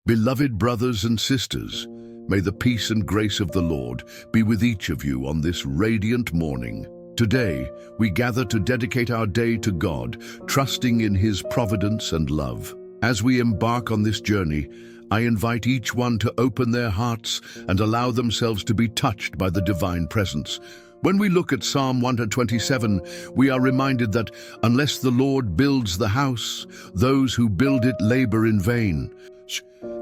Beloved brothers and sisters, may the peace and grace of the Lord be with each of you on this radiant morning. Today, we gather to dedicate our day to God, trusting in His providence and love. As we embark on this journey, I invite each one to open their hearts and allow themselves to be touched by the divine presence. When we look at Psalm 127, we are reminded that unless the Lord builds the house, those who build it labor in vain.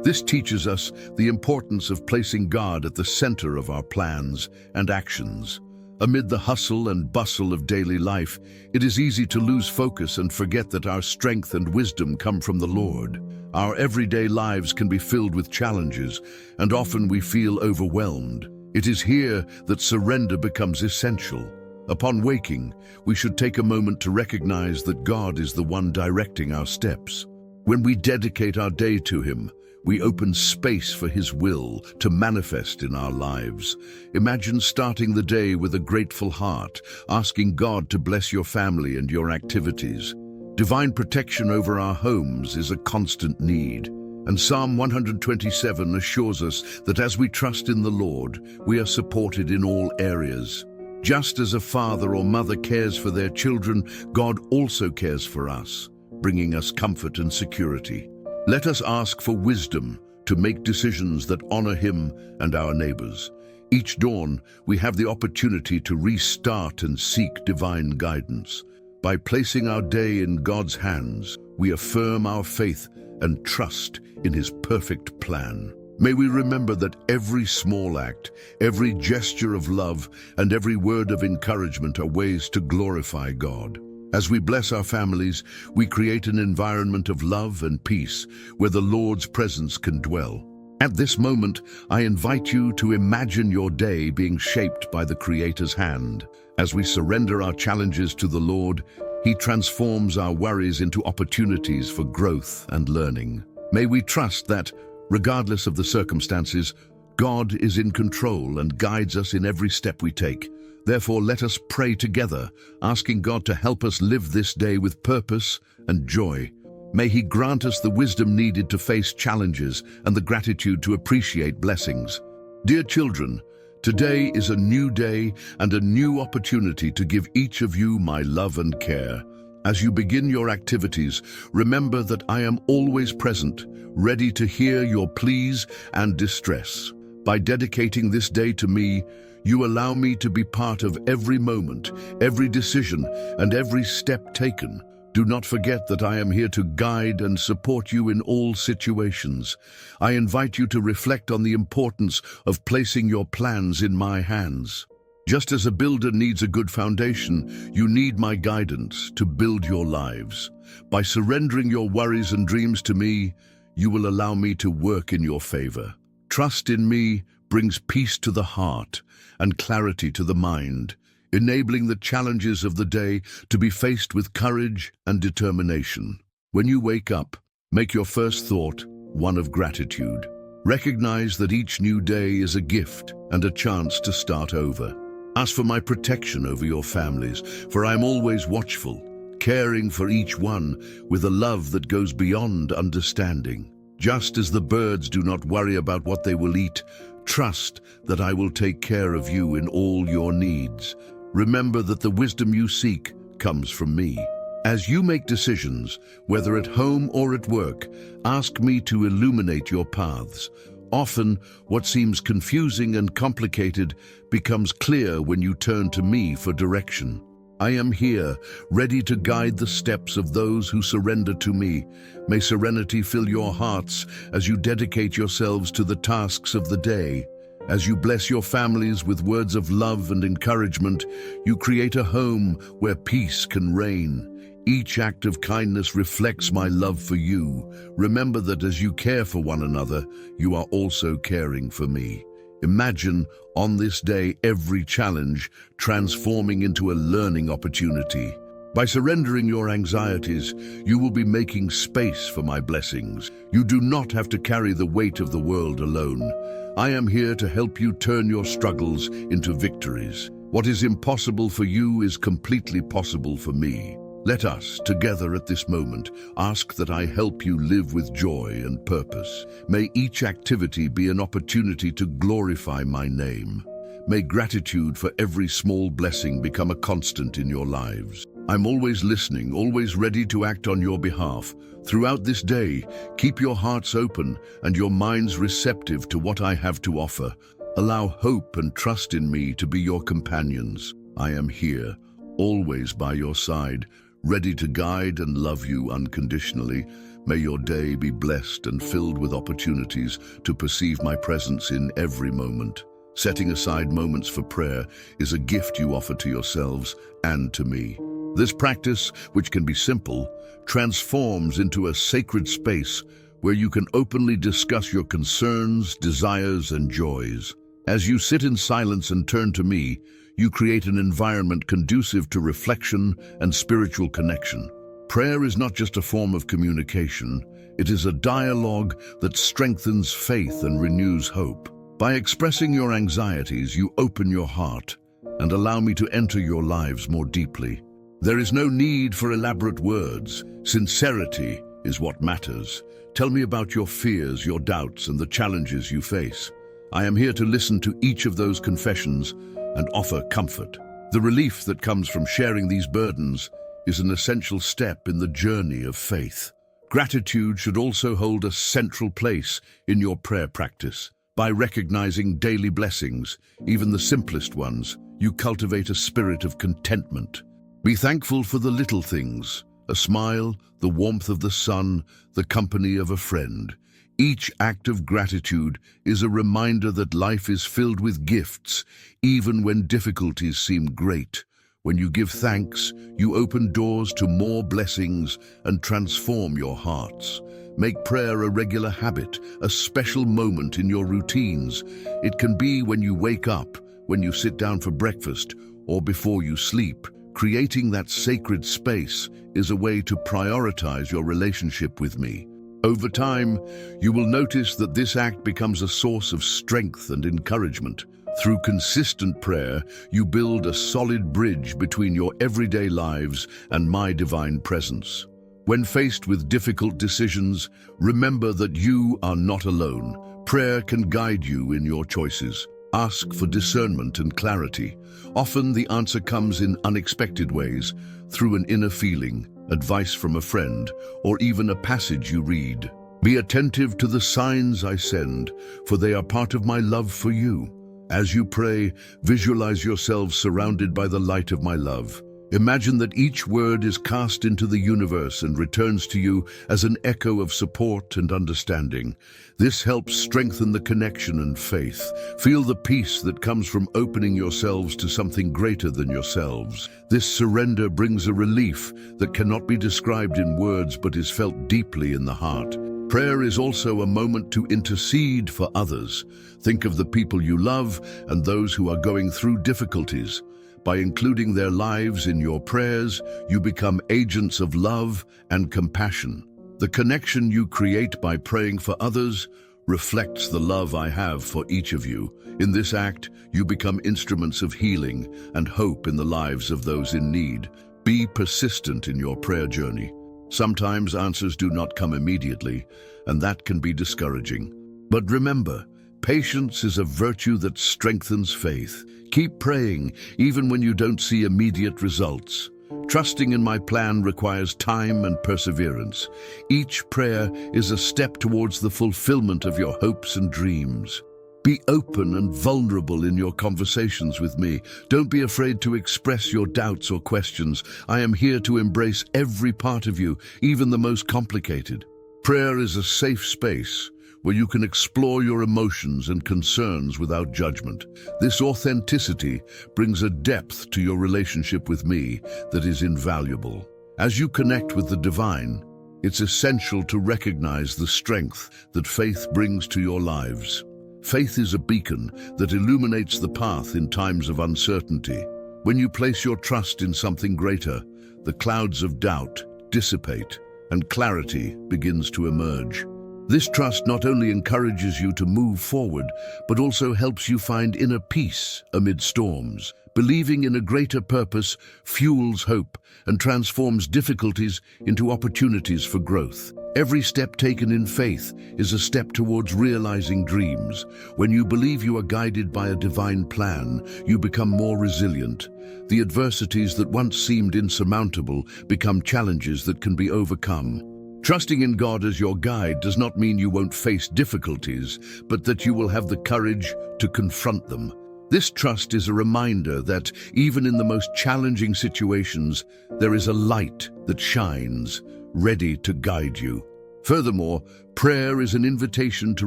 This teaches us the importance of placing God at the center of our plans and actions. Amid the hustle and bustle of daily life, it is easy to lose focus and forget that our strength and wisdom come from the Lord. Our everyday lives can be filled with challenges, and often we feel overwhelmed. It is here that surrender becomes essential. Upon waking, we should take a moment to recognize that God is the one directing our steps. When we dedicate our day to Him, we open space for His will to manifest in our lives. Imagine starting the day with a grateful heart, asking God to bless your family and your activities. Divine protection over our homes is a constant need, and Psalm 127 assures us that as we trust in the Lord, we are supported in all areas. Just as a father or mother cares for their children, God also cares for us, bringing us comfort and security. Let us ask for wisdom to make decisions that honor Him and our neighbors. Each dawn, we have the opportunity to restart and seek divine guidance. By placing our day in God's hands, we affirm our faith and trust in His perfect plan. May we remember that every small act, every gesture of love, and every word of encouragement are ways to glorify God. As we bless our families, we create an environment of love and peace where the Lord's presence can dwell. At this moment, I invite you to imagine your day being shaped by the Creator's hand. As we surrender our challenges to the Lord, He transforms our worries into opportunities for growth and learning. May we trust that, regardless of the circumstances, God is in control and guides us in every step we take. Therefore, let us pray together, asking God to help us live this day with purpose and joy. May He grant us the wisdom needed to face challenges and the gratitude to appreciate blessings. Dear children, today is a new day and a new opportunity to give each of you my love and care. As you begin your activities, remember that I am always present, ready to hear your pleas and distress. By dedicating this day to me, you allow me to be part of every moment, every decision, and every step taken. Do not forget that I am here to guide and support you in all situations. I invite you to reflect on the importance of placing your plans in my hands. Just as a builder needs a good foundation, you need my guidance to build your lives. By surrendering your worries and dreams to me, you will allow me to work in your favor. Trust in me brings peace to the heart and clarity to the mind, enabling the challenges of the day to be faced with courage and determination. When you wake up, make your first thought one of gratitude. Recognize that each new day is a gift and a chance to start over. Ask for my protection over your families, for I am always watchful, caring for each one with a love that goes beyond understanding. Just as the birds do not worry about what they will eat, trust that I will take care of you in all your needs. Remember that the wisdom you seek comes from me. As you make decisions, whether at home or at work, ask me to illuminate your paths. Often, what seems confusing and complicated becomes clear when you turn to me for direction. I am here, ready to guide the steps of those who surrender to me. May serenity fill your hearts as you dedicate yourselves to the tasks of the day. As you bless your families with words of love and encouragement, you create a home where peace can reign. Each act of kindness reflects my love for you. Remember that as you care for one another, you are also caring for me. Imagine, on this day, every challenge transforming into a learning opportunity. By surrendering your anxieties, you will be making space for my blessings. You do not have to carry the weight of the world alone. I am here to help you turn your struggles into victories. What is impossible for you is completely possible for me. Let us, together at this moment, ask that I help you live with joy and purpose. May each activity be an opportunity to glorify my name. May gratitude for every small blessing become a constant in your lives. I'm always listening, always ready to act on your behalf. Throughout this day, keep your hearts open and your minds receptive to what I have to offer. Allow hope and trust in me to be your companions. I am here, always by your side, ready to guide and love you unconditionally. May your day be blessed and filled with opportunities to perceive my presence in every moment. Setting aside moments for prayer is a gift you offer to yourselves and to me. This practice, which can be simple, transforms into a sacred space where you can openly discuss your concerns, desires, and joys. As you sit in silence and turn to me, you create an environment conducive to reflection and spiritual connection. Prayer is not just a form of communication, it is a dialogue that strengthens faith and renews hope. By expressing your anxieties, you open your heart and allow me to enter your lives more deeply. There is no need for elaborate words. Sincerity is what matters. Tell me about your fears, your doubts, and the challenges you face. I am here to listen to each of those confessions and offer comfort. The relief that comes from sharing these burdens is an essential step in the journey of faith. Gratitude should also hold a central place in your prayer practice. By recognizing daily blessings, even the simplest ones, you cultivate a spirit of contentment. Be thankful for the little things, a smile, the warmth of the sun, the company of a friend. Each act of gratitude is a reminder that life is filled with gifts, even when difficulties seem great. When you give thanks, you open doors to more blessings and transform your hearts. Make prayer a regular habit, a special moment in your routines. It can be when you wake up, when you sit down for breakfast, or before you sleep. Creating that sacred space is a way to prioritize your relationship with me. Over time, you will notice that this act becomes a source of strength and encouragement. Through consistent prayer, you build a solid bridge between your everyday lives and my divine presence. When faced with difficult decisions, remember that you are not alone. Prayer can guide you in your choices. Ask for discernment and clarity. Often the answer comes in unexpected ways, through an inner feeling, advice from a friend, or even a passage you read. Be attentive to the signs I send, for they are part of my love for you. As you pray, visualize yourselves surrounded by the light of my love. Imagine that each word is cast into the universe and returns to you as an echo of support and understanding. This helps strengthen the connection and faith. Feel the peace that comes from opening yourselves to something greater than yourselves. This surrender brings a relief that cannot be described in words but is felt deeply in the heart. Prayer is also a moment to intercede for others. Think of the people you love and those who are going through difficulties. By including their lives in your prayers, you become agents of love and compassion. The connection you create by praying for others reflects the love I have for each of you. In this act, you become instruments of healing and hope in the lives of those in need. Be persistent in your prayer journey. Sometimes answers do not come immediately, and that can be discouraging. But remember, patience is a virtue that strengthens faith. Keep praying, even when you don't see immediate results. Trusting in my plan requires time and perseverance. Each prayer is a step towards the fulfillment of your hopes and dreams. Be open and vulnerable in your conversations with me. Don't be afraid to express your doubts or questions. I am here to embrace every part of you, even the most complicated. Prayer is a safe space where you can explore your emotions and concerns without judgment. This authenticity brings a depth to your relationship with me that is invaluable. As you connect with the divine, it's essential to recognize the strength that faith brings to your lives. Faith is a beacon that illuminates the path in times of uncertainty. When you place your trust in something greater, the clouds of doubt dissipate and clarity begins to emerge. This trust not only encourages you to move forward, but also helps you find inner peace amid storms. Believing in a greater purpose fuels hope and transforms difficulties into opportunities for growth. Every step taken in faith is a step towards realizing dreams. When you believe you are guided by a divine plan, you become more resilient. The adversities that once seemed insurmountable become challenges that can be overcome. Trusting in God as your guide does not mean you won't face difficulties, but that you will have the courage to confront them. This trust is a reminder that even in the most challenging situations, there is a light that shines, ready to guide you. Furthermore, prayer is an invitation to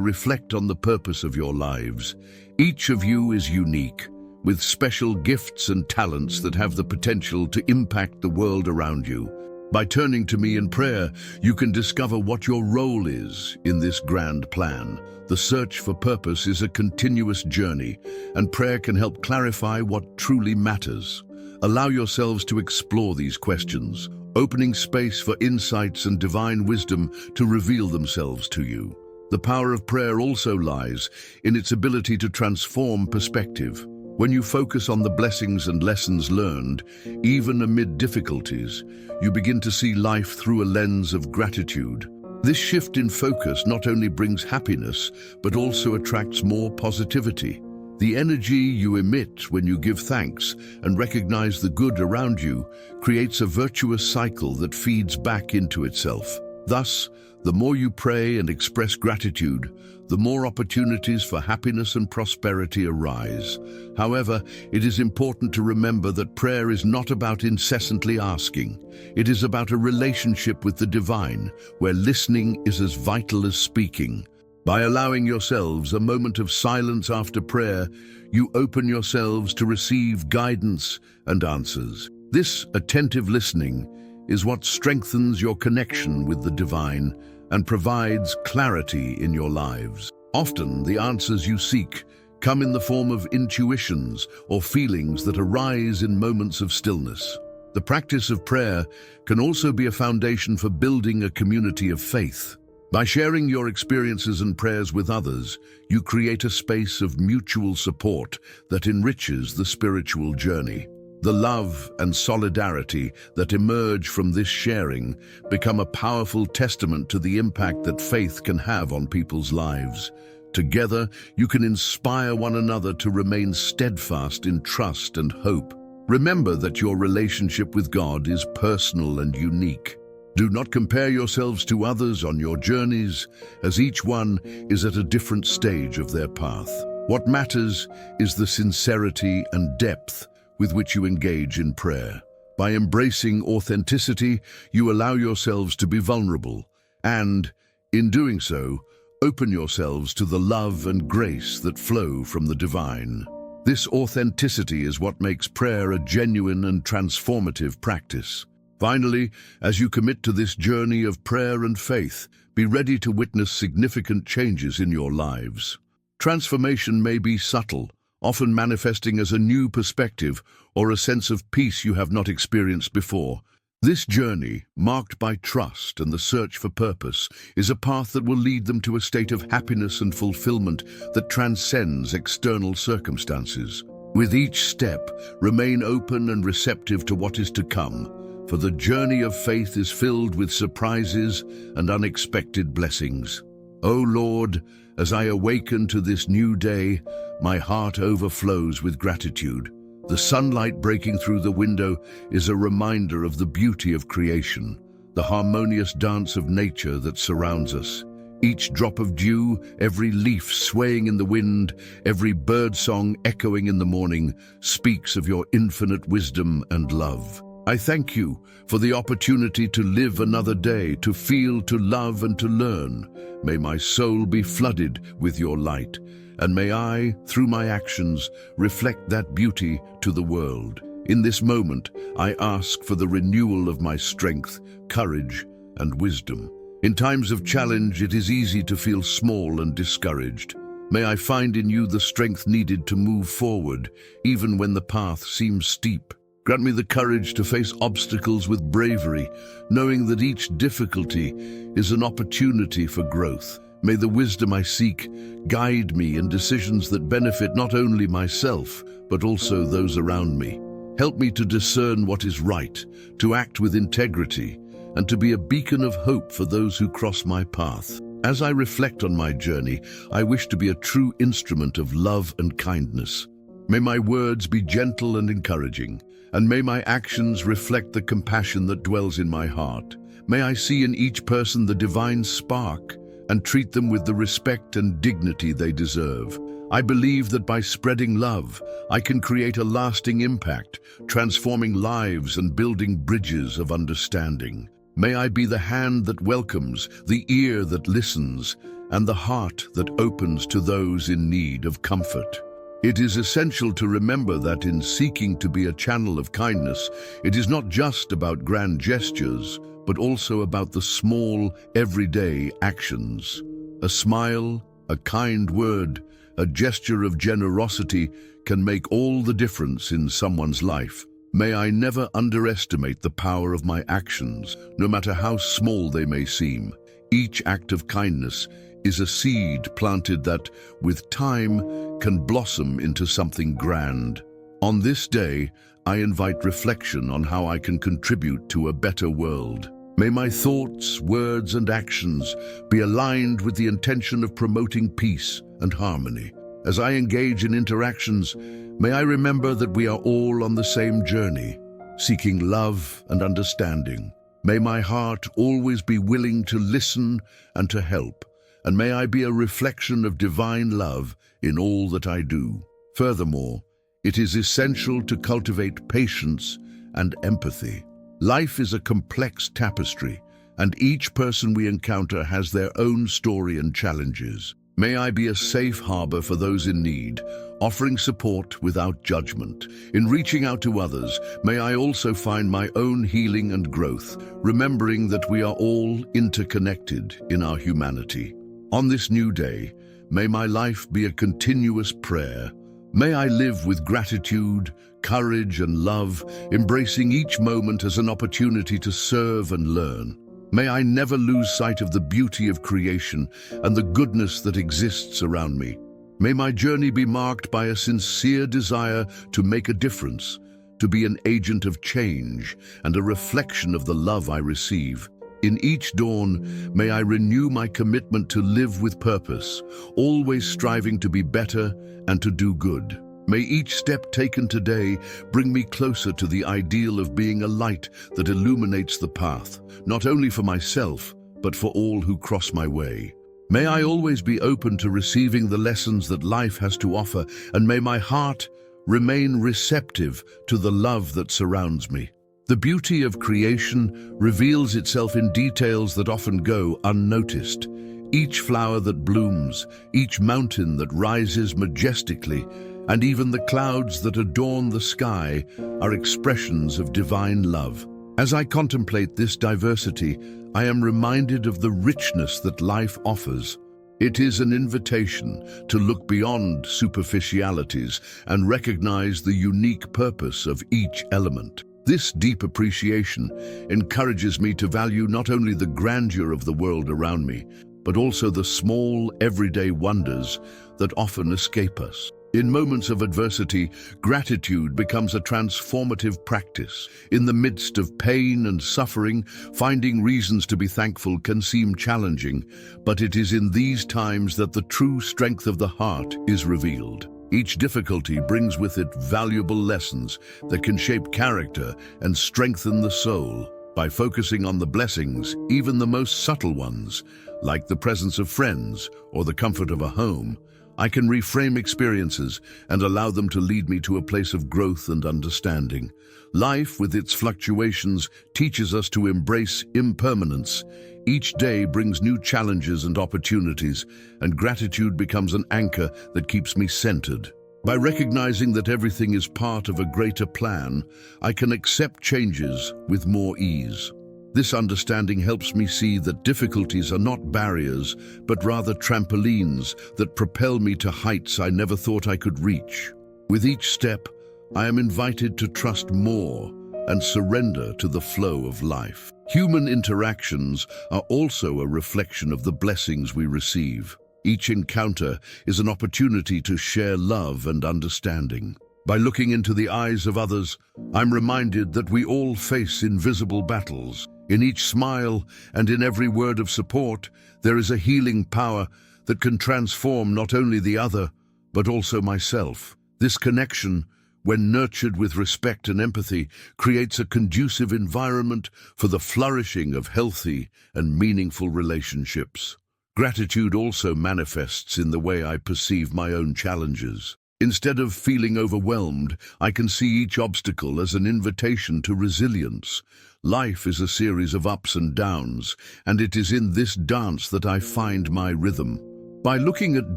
reflect on the purpose of your lives. Each of you is unique, with special gifts and talents that have the potential to impact the world around you. By turning to me in prayer, you can discover what your role is in this grand plan. The search for purpose is a continuous journey, and prayer can help clarify what truly matters. Allow yourselves to explore these questions, opening space for insights and divine wisdom to reveal themselves to you. The power of prayer also lies in its ability to transform perspective. When you focus on the blessings and lessons learned, even amid difficulties, you begin to see life through a lens of gratitude. This shift in focus not only brings happiness, but also attracts more positivity. The energy you emit when you give thanks and recognize the good around you creates a virtuous cycle that feeds back into itself. Thus, the more you pray and express gratitude, the more opportunities for happiness and prosperity arise. However, it is important to remember that prayer is not about incessantly asking. It is about a relationship with the divine, where listening is as vital as speaking. By allowing yourselves a moment of silence after prayer, you open yourselves to receive guidance and answers. This attentive listening is what strengthens your connection with the divine and provides clarity in your lives. Often, the answers you seek come in the form of intuitions or feelings that arise in moments of stillness. The practice of prayer can also be a foundation for building a community of faith. By sharing your experiences and prayers with others, you create a space of mutual support that enriches the spiritual journey. The love and solidarity that emerge from this sharing become a powerful testament to the impact that faith can have on people's lives. Together, you can inspire one another to remain steadfast in trust and hope. Remember that your relationship with God is personal and unique. Do not compare yourselves to others on your journeys, as each one is at a different stage of their path. What matters is the sincerity and depth with which you engage in prayer. By embracing authenticity, you allow yourselves to be vulnerable, and, in doing so, open yourselves to the love and grace that flow from the divine. This authenticity is what makes prayer a genuine and transformative practice. Finally, as you commit to this journey of prayer and faith, be ready to witness significant changes in your lives. Transformation may be subtle, often manifesting as a new perspective or a sense of peace you have not experienced before. This journey, marked by trust and the search for purpose, is a path that will lead them to a state of happiness and fulfillment that transcends external circumstances. With each step, remain open and receptive to what is to come, for the journey of faith is filled with surprises and unexpected blessings. O Lord, as I awaken to this new day, my heart overflows with gratitude. The sunlight breaking through the window is a reminder of the beauty of creation, the harmonious dance of nature that surrounds us. Each drop of dew, every leaf swaying in the wind, every bird song echoing in the morning speaks of your infinite wisdom and love. I thank you for the opportunity to live another day, to feel, to love, and to learn. May my soul be flooded with your light, and may I, through my actions, reflect that beauty to the world. In this moment, I ask for the renewal of my strength, courage, and wisdom. In times of challenge, it is easy to feel small and discouraged. May I find in you the strength needed to move forward, even when the path seems steep. Grant me the courage to face obstacles with bravery, knowing that each difficulty is an opportunity for growth. May the wisdom I seek guide me in decisions that benefit not only myself, but also those around me. Help me to discern what is right, to act with integrity, and to be a beacon of hope for those who cross my path. As I reflect on my journey, I wish to be a true instrument of love and kindness. May my words be gentle and encouraging, and may my actions reflect the compassion that dwells in my heart. May I see in each person the divine spark and treat them with the respect and dignity they deserve. I believe that by spreading love, I can create a lasting impact, transforming lives and building bridges of understanding. May I be the hand that welcomes, the ear that listens, and the heart that opens to those in need of comfort. It is essential to remember that in seeking to be a channel of kindness, it is not just about grand gestures, but also about the small, everyday actions. A smile, a kind word, a gesture of generosity can make all the difference in someone's life. May I never underestimate the power of my actions, no matter how small they may seem. Each act of kindness is a seed planted that, with time, can blossom into something grand. On this day, I invite reflection on how I can contribute to a better world. May my thoughts, words, and actions be aligned with the intention of promoting peace and harmony. As I engage in interactions, may I remember that we are all on the same journey, seeking love and understanding. May my heart always be willing to listen and to help, and may I be a reflection of divine love in all that I do. Furthermore, it is essential to cultivate patience and empathy. Life is a complex tapestry, and each person we encounter has their own story and challenges. May I be a safe harbor for those in need, offering support without judgment. In reaching out to others, may I also find my own healing and growth, remembering that we are all interconnected in our humanity. On this new day, may my life be a continuous prayer. May I live with gratitude, courage, and love, embracing each moment as an opportunity to serve and learn. May I never lose sight of the beauty of creation and the goodness that exists around me. May my journey be marked by a sincere desire to make a difference, to be an agent of change and a reflection of the love I receive. In each dawn, may I renew my commitment to live with purpose, always striving to be better and to do good. May each step taken today bring me closer to the ideal of being a light that illuminates the path, not only for myself, but for all who cross my way. May I always be open to receiving the lessons that life has to offer, and may my heart remain receptive to the love that surrounds me. The beauty of creation reveals itself in details that often go unnoticed. Each flower that blooms, each mountain that rises majestically, and even the clouds that adorn the sky are expressions of divine love. As I contemplate this diversity, I am reminded of the richness that life offers. It is an invitation to look beyond superficialities and recognize the unique purpose of each element. This deep appreciation encourages me to value not only the grandeur of the world around me, but also the small, everyday wonders that often escape us. In moments of adversity, gratitude becomes a transformative practice. In the midst of pain and suffering, finding reasons to be thankful can seem challenging, but it is in these times that the true strength of the heart is revealed. Each difficulty brings with it valuable lessons that can shape character and strengthen the soul. By focusing on the blessings, even the most subtle ones, like the presence of friends or the comfort of a home, I can reframe experiences and allow them to lead me to a place of growth and understanding. Life, with its fluctuations, teaches us to embrace impermanence. Each day brings new challenges and opportunities, and gratitude becomes an anchor that keeps me centered. By recognizing that everything is part of a greater plan, I can accept changes with more ease. This understanding helps me see that difficulties are not barriers, but rather trampolines that propel me to heights I never thought I could reach. With each step, I am invited to trust more and surrender to the flow of life. Human interactions are also a reflection of the blessings we receive. Each encounter is an opportunity to share love and understanding. By looking into the eyes of others, I'm reminded that we all face invisible battles. In each smile and in every word of support, there is a healing power that can transform not only the other, but also myself. This connection, when nurtured with respect and empathy, creates a conducive environment for the flourishing of healthy and meaningful relationships. Gratitude also manifests in the way I perceive my own challenges. Instead of feeling overwhelmed, I can see each obstacle as an invitation to resilience. Life is a series of ups and downs, and it is in this dance that I find my rhythm. By looking at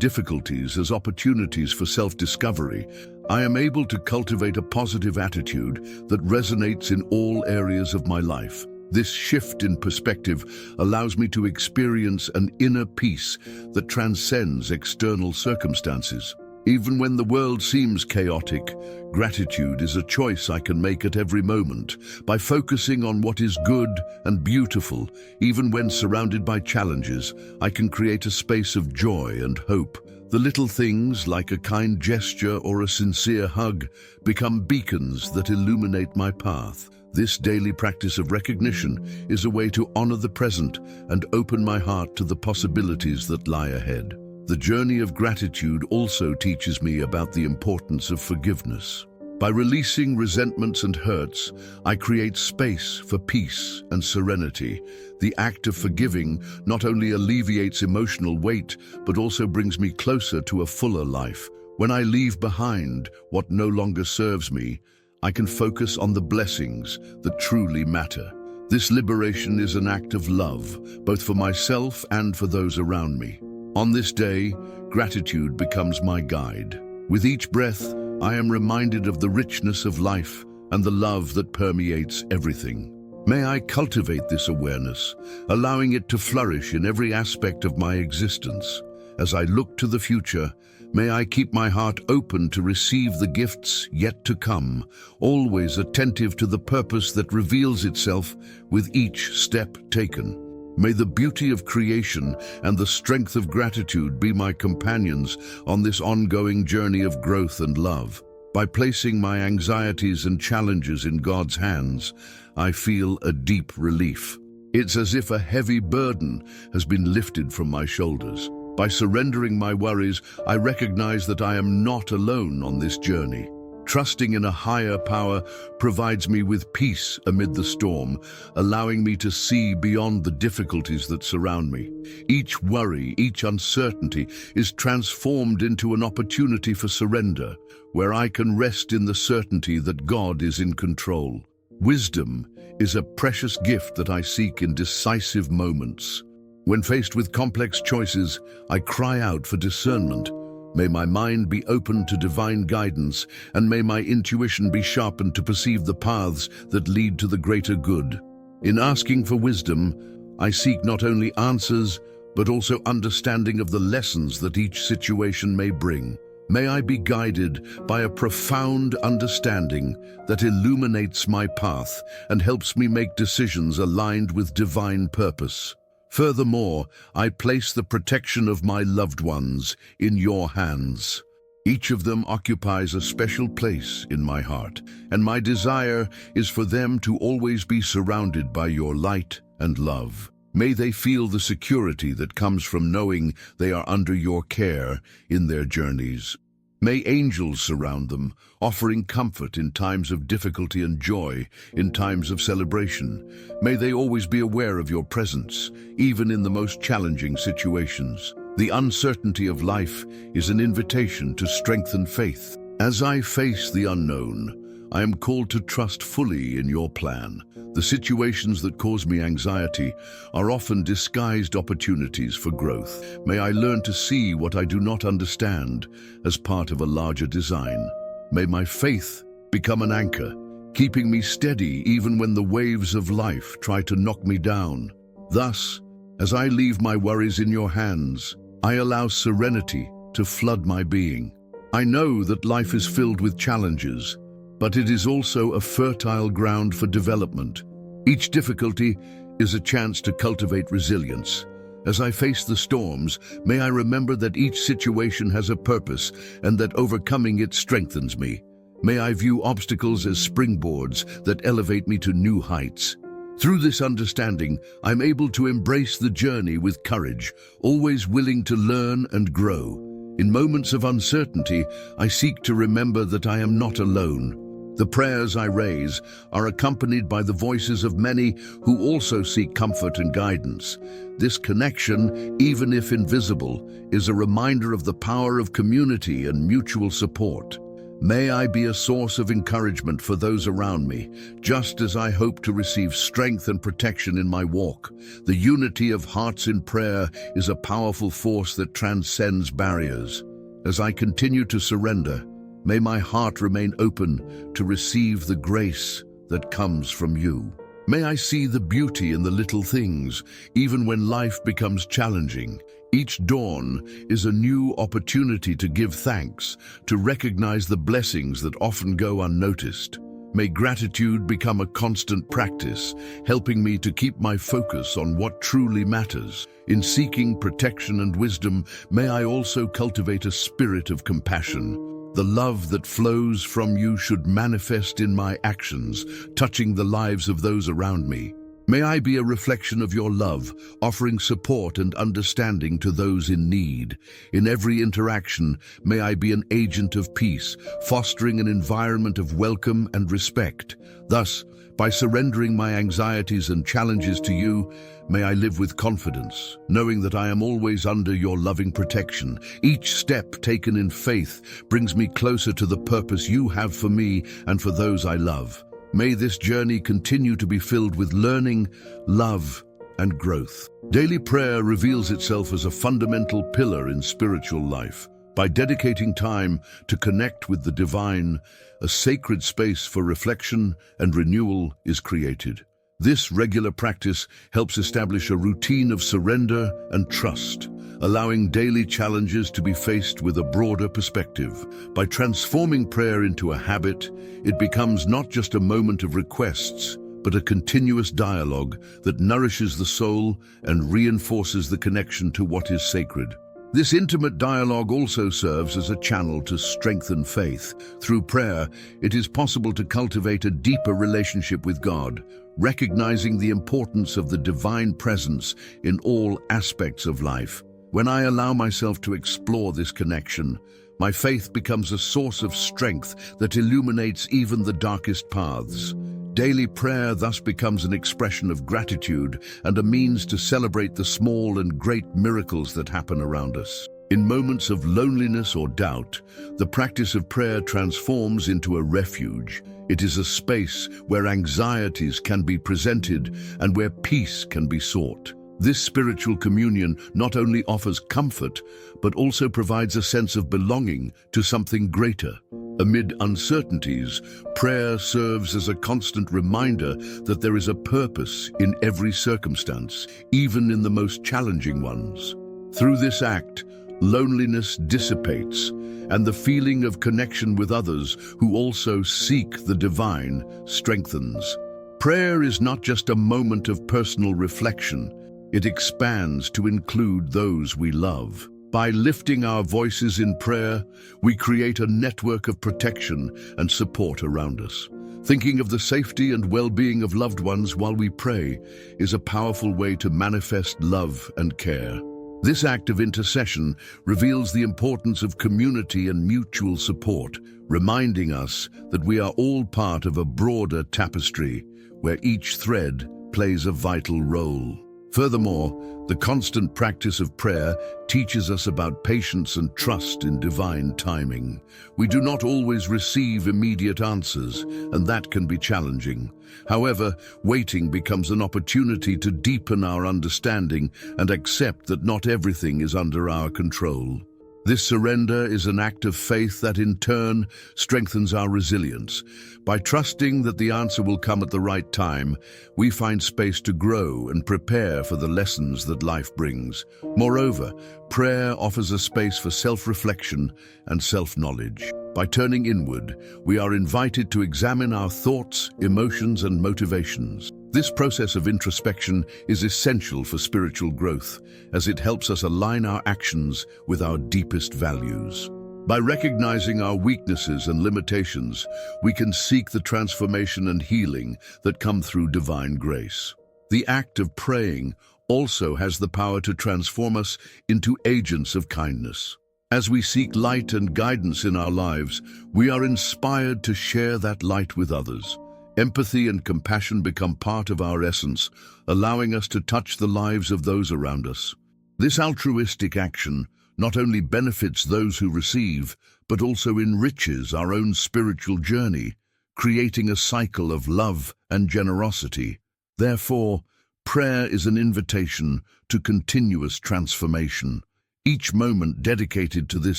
difficulties as opportunities for self-discovery, I am able to cultivate a positive attitude that resonates in all areas of my life. This shift in perspective allows me to experience an inner peace that transcends external circumstances. Even when the world seems chaotic, gratitude is a choice I can make at every moment. By focusing on what is good and beautiful, even when surrounded by challenges, I can create a space of joy and hope. The little things, like a kind gesture or a sincere hug, become beacons that illuminate my path. This daily practice of recognition is a way to honor the present and open my heart to the possibilities that lie ahead. The journey of gratitude also teaches me about the importance of forgiveness. By releasing resentments and hurts, I create space for peace and serenity. The act of forgiving not only alleviates emotional weight, but also brings me closer to a fuller life. When I leave behind what no longer serves me, I can focus on the blessings that truly matter. This liberation is an act of love, both for myself and for those around me. On this day, gratitude becomes my guide. With each breath, I am reminded of the richness of life and the love that permeates everything. May I cultivate this awareness, allowing it to flourish in every aspect of my existence. As I look to the future, may I keep my heart open to receive the gifts yet to come, always attentive to the purpose that reveals itself with each step taken. May the beauty of creation and the strength of gratitude be my companions on this ongoing journey of growth and love. By placing my anxieties and challenges in God's hands, I feel a deep relief. It's as if a heavy burden has been lifted from my shoulders. By surrendering my worries, I recognize that I am not alone on this journey. Trusting in a higher power provides me with peace amid the storm, allowing me to see beyond the difficulties that surround me. Each worry, each uncertainty is transformed into an opportunity for surrender, where I can rest in the certainty that God is in control. Wisdom is a precious gift that I seek in decisive moments. When faced with complex choices, I cry out for discernment. May my mind be open to divine guidance, and may my intuition be sharpened to perceive the paths that lead to the greater good. In asking for wisdom, I seek not only answers, but also understanding of the lessons that each situation may bring. May I be guided by a profound understanding that illuminates my path and helps me make decisions aligned with divine purpose. Furthermore, I place the protection of my loved ones in your hands. Each of them occupies a special place in my heart, and my desire is for them to always be surrounded by your light and love. May they feel the security that comes from knowing they are under your care in their journeys. May angels surround them, offering comfort in times of difficulty and joy in times of celebration. May they always be aware of your presence, even in the most challenging situations. The uncertainty of life is an invitation to strengthen faith. As I face the unknown, I am called to trust fully in your plan. The situations that cause me anxiety are often disguised opportunities for growth. May I learn to see what I do not understand as part of a larger design. May my faith become an anchor, keeping me steady even when the waves of life try to knock me down. Thus, as I leave my worries in your hands, I allow serenity to flood my being. I know that life is filled with challenges, but it is also a fertile ground for development. Each difficulty is a chance to cultivate resilience. As I face the storms, may I remember that each situation has a purpose and that overcoming it strengthens me. May I view obstacles as springboards that elevate me to new heights. Through this understanding, I'm able to embrace the journey with courage, always willing to learn and grow. In moments of uncertainty, I seek to remember that I am not alone. The prayers I raise are accompanied by the voices of many who also seek comfort and guidance. This connection, even if invisible, is a reminder of the power of community and mutual support. May I be a source of encouragement for those around me, just as I hope to receive strength and protection in my walk. The unity of hearts in prayer is a powerful force that transcends barriers. As I continue to surrender, may my heart remain open to receive the grace that comes from you. May I see the beauty in the little things, even when life becomes challenging. Each dawn is a new opportunity to give thanks, to recognize the blessings that often go unnoticed. May gratitude become a constant practice, helping me to keep my focus on what truly matters. In seeking protection and wisdom, may I also cultivate a spirit of compassion. The love that flows from you should manifest in my actions, touching the lives of those around me. May I be a reflection of your love, offering support and understanding to those in need. In every interaction, may I be an agent of peace, fostering an environment of welcome and respect. Thus, by surrendering my anxieties and challenges to you, may I live with confidence, knowing that I am always under your loving protection. Each step taken in faith brings me closer to the purpose you have for me and for those I love. May this journey continue to be filled with learning, love, and growth. Daily prayer reveals itself as a fundamental pillar in spiritual life. By dedicating time to connect with the divine, a sacred space for reflection and renewal is created. This regular practice helps establish a routine of surrender and trust, allowing daily challenges to be faced with a broader perspective. By transforming prayer into a habit, it becomes not just a moment of requests, but a continuous dialogue that nourishes the soul and reinforces the connection to what is sacred. This intimate dialogue also serves as a channel to strengthen faith. Through prayer, it is possible to cultivate a deeper relationship with God, recognizing the importance of the divine presence in all aspects of life. When I allow myself to explore this connection, my faith becomes a source of strength that illuminates even the darkest paths. Daily prayer thus becomes an expression of gratitude and a means to celebrate the small and great miracles that happen around us. In moments of loneliness or doubt, the practice of prayer transforms into a refuge. It is a space where anxieties can be presented and where peace can be sought. This spiritual communion not only offers comfort, but also provides a sense of belonging to something greater. Amid uncertainties, prayer serves as a constant reminder that there is a purpose in every circumstance, even in the most challenging ones. Through this act, loneliness dissipates, and the feeling of connection with others who also seek the divine strengthens. Prayer is not just a moment of personal reflection. It expands to include those we love. By lifting our voices in prayer, we create a network of protection and support around us. Thinking of the safety and well-being of loved ones while we pray is a powerful way to manifest love and care. This act of intercession reveals the importance of community and mutual support, reminding us that we are all part of a broader tapestry where each thread plays a vital role. Furthermore, the constant practice of prayer teaches us about patience and trust in divine timing. We do not always receive immediate answers, and that can be challenging. However, waiting becomes an opportunity to deepen our understanding and accept that not everything is under our control. This surrender is an act of faith that in turn strengthens our resilience. By trusting that the answer will come at the right time, we find space to grow and prepare for the lessons that life brings. Moreover, prayer offers a space for self-reflection and self-knowledge. By turning inward, we are invited to examine our thoughts, emotions, and motivations. This process of introspection is essential for spiritual growth, as it helps us align our actions with our deepest values. By recognizing our weaknesses and limitations, we can seek the transformation and healing that come through divine grace. The act of praying also has the power to transform us into agents of kindness. As we seek light and guidance in our lives, we are inspired to share that light with others. Empathy and compassion become part of our essence, allowing us to touch the lives of those around us. This altruistic action not only benefits those who receive, but also enriches our own spiritual journey, creating a cycle of love and generosity. Therefore, prayer is an invitation to continuous transformation. Each moment dedicated to this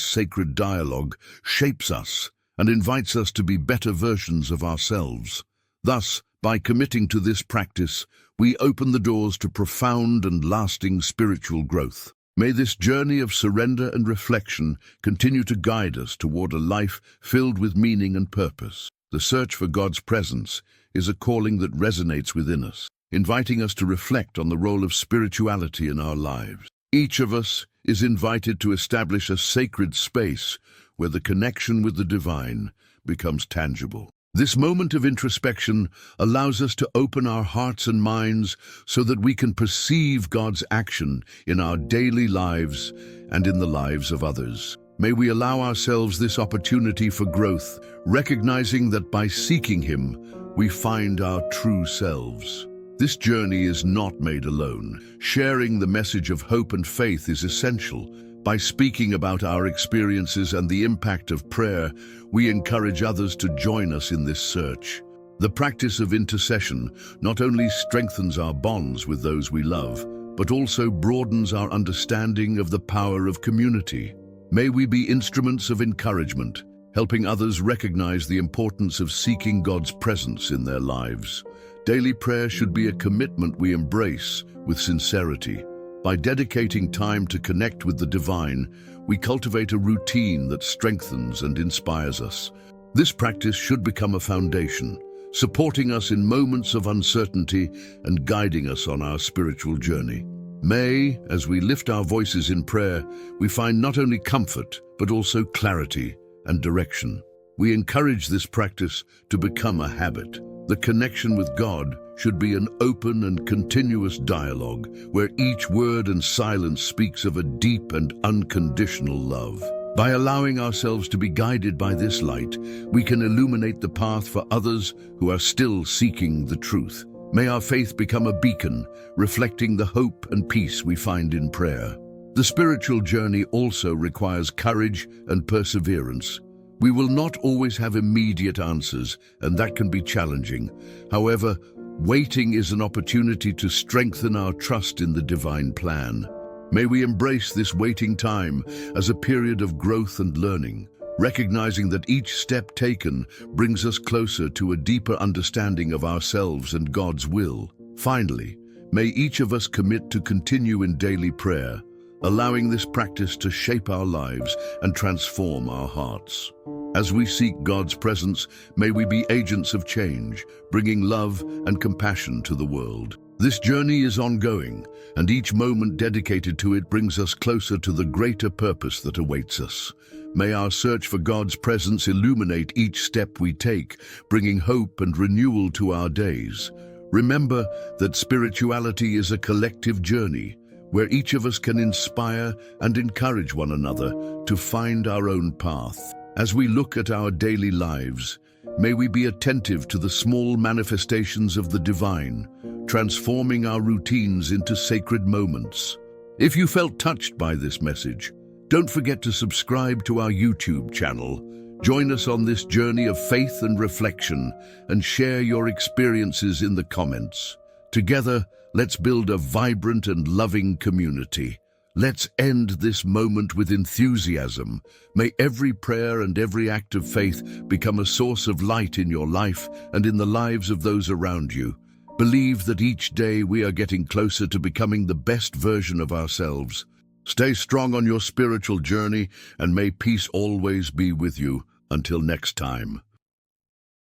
sacred dialogue shapes us and invites us to be better versions of ourselves. Thus, by committing to this practice, we open the doors to profound and lasting spiritual growth. May this journey of surrender and reflection continue to guide us toward a life filled with meaning and purpose. The search for God's presence is a calling that resonates within us, inviting us to reflect on the role of spirituality in our lives. Each of us is invited to establish a sacred space where the connection with the divine becomes tangible. This moment of introspection allows us to open our hearts and minds so that we can perceive God's action in our daily lives and in the lives of others. May we allow ourselves this opportunity for growth, recognizing that by seeking Him, we find our true selves. This journey is not made alone. Sharing the message of hope and faith is essential. By speaking about our experiences and the impact of prayer, we encourage others to join us in this search. The practice of intercession not only strengthens our bonds with those we love, but also broadens our understanding of the power of community. May we be instruments of encouragement, helping others recognize the importance of seeking God's presence in their lives. Daily prayer should be a commitment we embrace with sincerity. By dedicating time to connect with the divine, we cultivate a routine that strengthens and inspires us. This practice should become a foundation, supporting us in moments of uncertainty and guiding us on our spiritual journey. May, as we lift our voices in prayer, we find not only comfort, but also clarity and direction. We encourage this practice to become a habit. The connection with God should be an open and continuous dialogue where each word and silence speaks of a deep and unconditional love. By allowing ourselves to be guided by this light, we can illuminate the path for others who are still seeking the truth. May our faith become a beacon, reflecting the hope and peace we find in prayer. The spiritual journey also requires courage and perseverance. We will not always have immediate answers, and that can be challenging. However, waiting is an opportunity to strengthen our trust in the divine plan. May we embrace this waiting time as a period of growth and learning, recognizing that each step taken brings us closer to a deeper understanding of ourselves and God's will. Finally, may each of us commit to continue in daily prayer, allowing this practice to shape our lives and transform our hearts. As we seek God's presence, may we be agents of change, bringing love and compassion to the world. This journey is ongoing, and each moment dedicated to it brings us closer to the greater purpose that awaits us. May our search for God's presence illuminate each step we take, bringing hope and renewal to our days. Remember that spirituality is a collective journey, where each of us can inspire and encourage one another to find our own path. As we look at our daily lives, may we be attentive to the small manifestations of the divine, transforming our routines into sacred moments. If you felt touched by this message, don't forget to subscribe to our YouTube channel. Join us on this journey of faith and reflection, and share your experiences in the comments. Together, let's build a vibrant and loving community. Let's end this moment with enthusiasm. May every prayer and every act of faith become a source of light in your life and in the lives of those around you. Believe that each day we are getting closer to becoming the best version of ourselves. Stay strong on your spiritual journey, and may peace always be with you. Until next time.